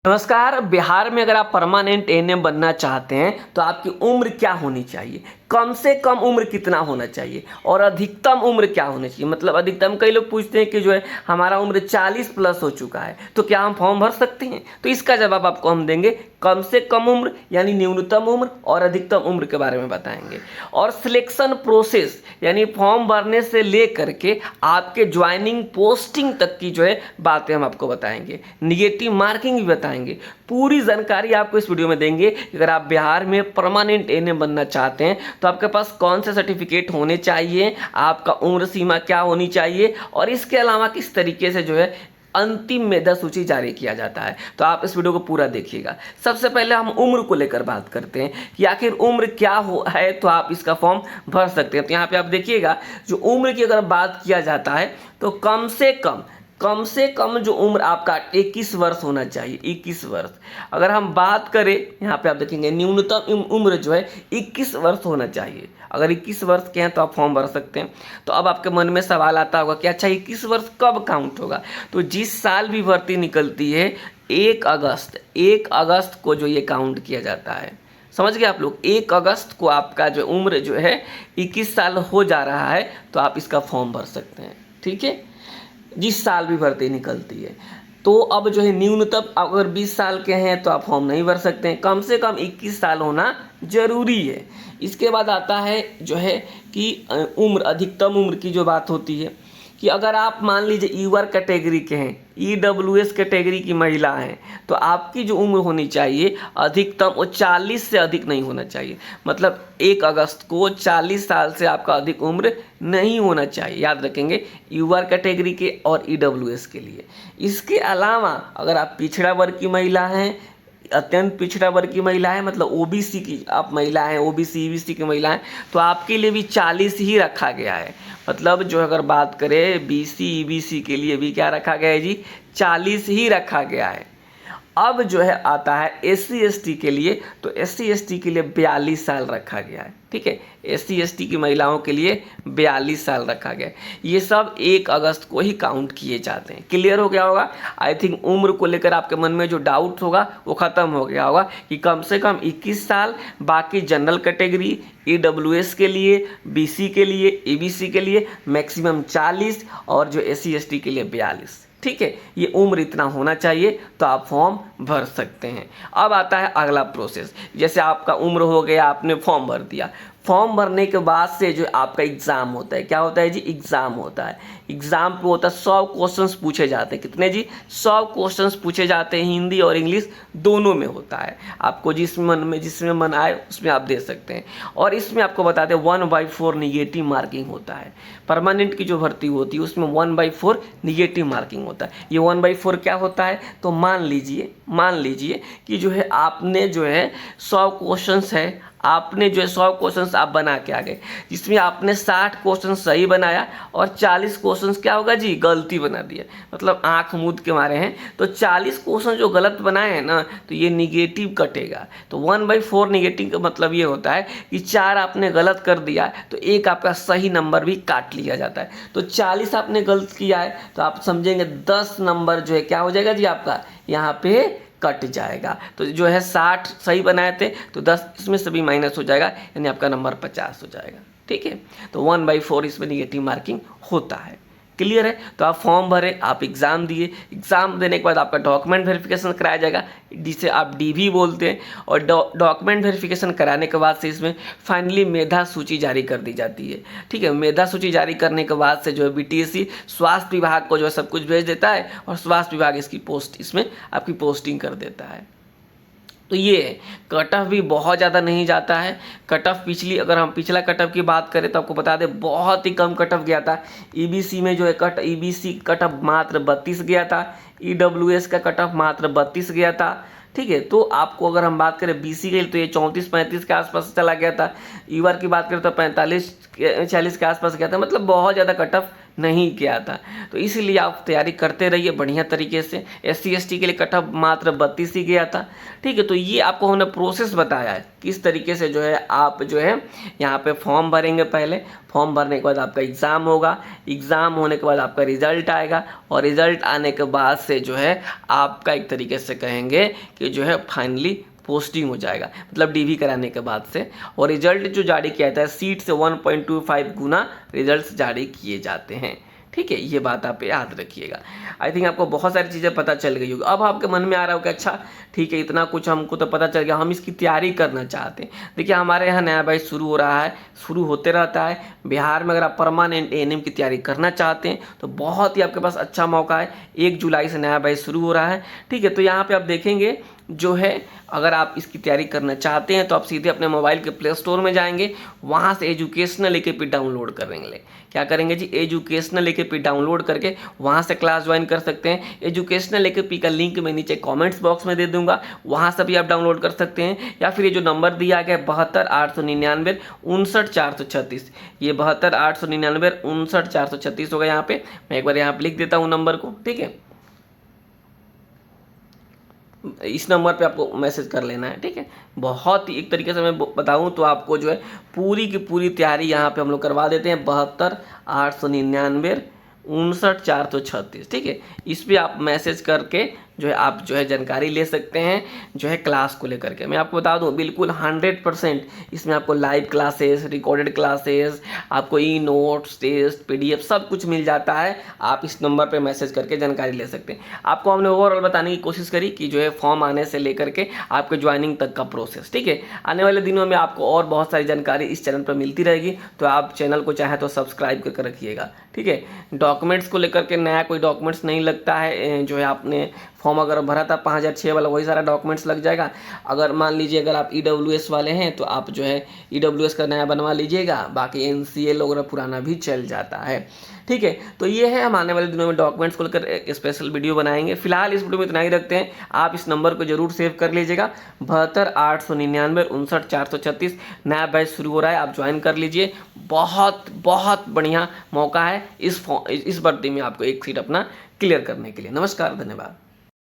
नमस्कार। बिहार में अगर आप परमानेंट एएनएम बनना चाहते हैं तो आपकी उम्र क्या होनी चाहिए, कम से कम उम्र कितना होना चाहिए और अधिकतम उम्र क्या होनी चाहिए। मतलब अधिकतम कई लोग पूछते हैं कि जो है हमारा उम्र 40 प्लस हो चुका है तो क्या हम फॉर्म भर सकते हैं। तो इसका जवाब आपको हम देंगे, कम से कम उम्र यानी न्यूनतम उम्र और अधिकतम उम्र के बारे में बताएंगे। और सिलेक्शन प्रोसेस यानी फॉर्म भरने से लेकर के आपके ज्वाइनिंग पोस्टिंग तक की जो है बातें हम आपको बताएंगे, निगेटिव मार्किंग भी बताएंगे। पूरी जानकारी आपको इस वीडियो में देंगे। अगर आप बिहार में परमानेंट एएनएम बनना चाहते हैं तो आपके पास कौन से सर्टिफिकेट होने चाहिए, आपका उम्र सीमा क्या होनी चाहिए और इसके अलावा किस तरीके से जो है अंतिम मेधा सूची जारी किया जाता है। तो आप इस वीडियो को पूरा देखिएगा। सबसे पहले हम उम्र को लेकर बात करते हैं कि आखिर उम्र क्या हो है तो आप इसका फॉर्म भर सकते हैं। तो यहाँ पे आप देखिएगा, जो उम्र की अगर बात किया जाता है तो कम से कम जो उम्र आपका 21 वर्ष होना चाहिए। 21 वर्ष अगर हम बात करें, यहाँ पे आप देखेंगे न्यूनतम उम्र जो है 21 वर्ष होना चाहिए। अगर 21 वर्ष के हैं तो आप फॉर्म भर सकते हैं। तो अब आपके मन में सवाल आता होगा कि अच्छा 21 वर्ष कब काउंट होगा। तो जिस साल भी भर्ती निकलती है 1 अगस्त को जो ये काउंट किया जाता है। समझ गए आप लोग। 1 अगस्त को आपका जो उम्र जो है 21 साल हो जा रहा है तो आप इसका फॉर्म भर सकते हैं। ठीक है, जिस साल भी भर्ती निकलती है। तो अब जो है न्यूनतम अगर 20 साल के हैं तो आप फॉर्म नहीं भर सकते हैं, कम से कम 21 साल होना जरूरी है। इसके बाद आता है जो है कि उम्र, अधिकतम उम्र की जो बात होती है कि अगर आप मान लीजिए ईवर कैटेगरी के हैं, ईडब्ल्यूएस कैटेगरी की महिला हैं, तो आपकी जो उम्र होनी चाहिए अधिकतम वो 40 से अधिक नहीं होना चाहिए। मतलब 1 अगस्त को 40 साल से आपका अधिक उम्र नहीं होना चाहिए, याद रखेंगे, ईवर कैटेगरी के और ईडब्ल्यूएस के लिए। इसके अलावा अगर आप पिछड़ा वर्ग की महिला हैं, अत्यंत पिछड़ा वर्ग की महिला है, मतलब ओबीसी की आप महिला हैं, ओबीसी ईबीसी की महिला हैं, तो आपके लिए भी 40 ही रखा गया है। मतलब जो अगर बात करें बीसी ईबीसी के लिए भी क्या रखा गया है जी, 40 ही रखा गया है। अब जो है आता है एससी एसटी के लिए, तो एससी एसटी के लिए 42 साल रखा गया है। ठीक है, एससी एसटी की महिलाओं के लिए 42 साल रखा गया है। ये सब 1 अगस्त को ही काउंट किए जाते हैं। क्लियर हो गया होगा। आई थिंक उम्र को लेकर आपके मन में जो डाउट होगा वो ख़त्म हो गया होगा कि कम से कम 21 साल, बाकी जनरल कैटेगरी, ईडब्ल्यूएस के लिए, बीसी के लिए, ईबीसी के लिए मैक्सिमम 40 और जो एससी एसटी के लिए 42। ठीक है, ये उम्र इतना होना चाहिए तो आप फॉर्म भर सकते हैं। अब आता है अगला प्रोसेस। जैसे आपका उम्र हो गया, आपने फॉर्म भर दिया। फॉर्म भरने के बाद से जो आपका एग्ज़ाम होता है, क्या होता है जी, एग्ज़ाम होता है। एग्ज़ाम पे होता है 100 क्वेश्चंस पूछे जाते हैं। कितने जी, 100 क्वेश्चंस पूछे जाते हैं। हिंदी और इंग्लिश दोनों में होता है। आपको जिसमें मन आए उसमें आप दे सकते हैं। और इसमें आपको बताते हैं 1/4 निगेटिव मार्किंग होता है। परमानेंट की जो भर्ती होती है उसमें 1/4 निगेटिव मार्किंग होता है। ये 1/4 क्या होता है, तो मान लीजिए कि जो है आपने जो है 100 क्वेश्चंस है, आपने जो है 100 क्वेश्चंस आप बना के आ गए, जिसमें आपने 60 क्वेश्चन सही बनाया और 40 क्वेश्चंस क्या होगा जी, गलती बना दिया। मतलब आंख मूंद के मारे हैं, तो 40 क्वेश्चन जो गलत बनाए हैं ना, तो ये निगेटिव कटेगा। तो 1/4 निगेटिव का मतलब ये होता है कि 4 आपने गलत कर दिया तो 1 आपका सही नंबर भी काट लिया जाता है। तो 40 आपने गलत किया है तो आप समझेंगे 10 नंबर जो है क्या हो जाएगा जी, आपका यहाँ पे कट जाएगा। तो जो है 60 सही बनाए थे तो 10 इसमें से भी माइनस हो जाएगा, यानी आपका नंबर 50 हो जाएगा। ठीक है, तो 1/4 इसमें निगेटिव मार्किंग होता है। क्लियर है। तो आप फॉर्म भरे, आप एग्ज़ाम दिए, एग्ज़ाम देने के बाद आपका डॉक्यूमेंट वेरिफिकेशन कराया जाएगा, जिसे आप डीवी बोलते हैं। और डॉक्यूमेंट वेरिफिकेशन कराने के बाद से इसमें फाइनली मेधा सूची जारी कर दी जाती है। ठीक है, मेधा सूची जारी करने के बाद से जो है बीटीएससी स्वास्थ्य विभाग को जो है सब कुछ भेज देता है और स्वास्थ्य विभाग इसमें आपकी पोस्टिंग कर देता है। तो ये कट ऑफ भी बहुत ज़्यादा नहीं जाता है। कट ऑफ अगर हम पिछला कट ऑफ की बात करें तो आपको बता दें बहुत ही कम कट ऑफ गया था। ईबीसी में जो है ईबीसी कट ऑफ मात्र 32 गया था, ईडब्ल्यूएस का कट ऑफ मात्र 32 गया था। ठीक है, तो आपको अगर हम बात करें बीसी के लिए तो ये 34-35 के आसपास चला गया था। ईवर की बात करें तो 45-46 के आसपास गया था। मतलब बहुत ज़्यादा कट ऑफ नहीं किया था। तो इसीलिए आप तैयारी करते रहिए बढ़िया तरीके से। SC ST के लिए कट ऑफ मात्र 32 ही गया था। ठीक है, तो ये आपको हमने प्रोसेस बताया है किस तरीके से जो है आप जो है यहाँ पे फॉर्म भरेंगे। पहले फॉर्म भरने के बाद आपका एग्ज़ाम होगा, एग्ज़ाम होने के बाद आपका रिजल्ट आएगा, और रिजल्ट आने के बाद से जो है आपका एक तरीके से कहेंगे कि जो है फाइनली पोस्टिंग हो जाएगा, मतलब DV कराने के बाद से। और रिजल्ट जो जारी किया जाता है सीट से 1.25 गुना रिजल्ट्स जारी किए जाते हैं। ठीक है, ये बात आप याद रखिएगा। आई थिंक आपको बहुत सारी चीज़ें पता चल गई होगी। अब आपके मन में आ रहा हो कि अच्छा ठीक है, इतना कुछ हमको तो पता चल गया, हम इसकी तैयारी करना चाहते हैं। देखिए हमारे यहाँ नया बैच शुरू हो रहा है, शुरू होते रहता है बिहार में। अगर आप परमानेंट ANM की तैयारी करना चाहते हैं तो बहुत ही आपके पास अच्छा मौका है। 1 जुलाई से नया बैच शुरू हो रहा है। ठीक है, तो यहाँ पे आप देखेंगे जो है अगर आप इसकी तैयारी करना चाहते हैं तो आप सीधे अपने मोबाइल के प्ले स्टोर में जाएंगे, वहाँ से एजुकेशनल AKP डाउनलोड करेंगे। क्या करेंगे जी, एजुकेशनल AKP डाउनलोड करके वहाँ से क्लास ज्वाइन कर सकते हैं। एजुकेशनल AKP का लिंक मैं नीचे कमेंट्स बॉक्स में दे दूंगा, वहाँ से भी आप डाउनलोड कर सकते हैं। या फिर ये जो नंबर दिया गया 72 899 59 436, ये 72 899 59 436 होगा। यहाँ पे मैं एक बार यहाँ पे लिख देता हूँ नंबर को। ठीक है, इस नंबर पे आपको मैसेज कर लेना है। ठीक है, बहुत ही एक तरीके से मैं बताऊं तो आपको जो है पूरी की पूरी तैयारी यहाँ पे हम लोग करवा देते हैं। 72 899 59 436। ठीक है, इस पे आप मैसेज करके जो है आप जो है जानकारी ले सकते हैं जो है क्लास को लेकर के। मैं आपको बता दूं बिल्कुल 100% इसमें आपको लाइव क्लासेस, रिकॉर्डेड क्लासेस, आपको नोट्स, टेस्ट, PDF सब कुछ मिल जाता है। आप इस नंबर पे मैसेज करके जानकारी ले सकते हैं। आपको हमने ओवरऑल बताने की कोशिश करी कि जो है फॉर्म आने से लेकर के आपके ज्वाइनिंग तक का प्रोसेस। ठीक है, आने वाले दिनों में आपको और बहुत सारी जानकारी इस चैनल पर मिलती रहेगी, तो आप चैनल को चाहे तो सब्सक्राइब करके रखिएगा। ठीक है, डॉक्यूमेंट्स को लेकर के नया कोई डॉक्यूमेंट्स नहीं लगता है। जो है आपने फॉर्म अगर भरा था 5006 वाला, वही सारा डॉक्यूमेंट्स लग जाएगा। अगर मान लीजिए अगर आप EWS वाले हैं तो आप जो है EWS का नया बनवा लीजिएगा, बाकी NCL वगैरह पुराना भी चल जाता है। ठीक है, तो ये है, हम आने वाले दिनों में डॉक्यूमेंट्स को लेकर एक स्पेशल वीडियो बनाएंगे। फिलहाल इस वीडियो में इतना ही रखते हैं। आप इस नंबर को जरूर सेव कर लीजिएगा, 72 899 59 436। नया बैच शुरू हो रहा है, आप ज्वाइन कर लीजिए। बहुत बहुत बढ़िया मौका है इस भर्ती में आपको एक सीट अपना क्लियर करने के लिए। नमस्कार, धन्यवाद।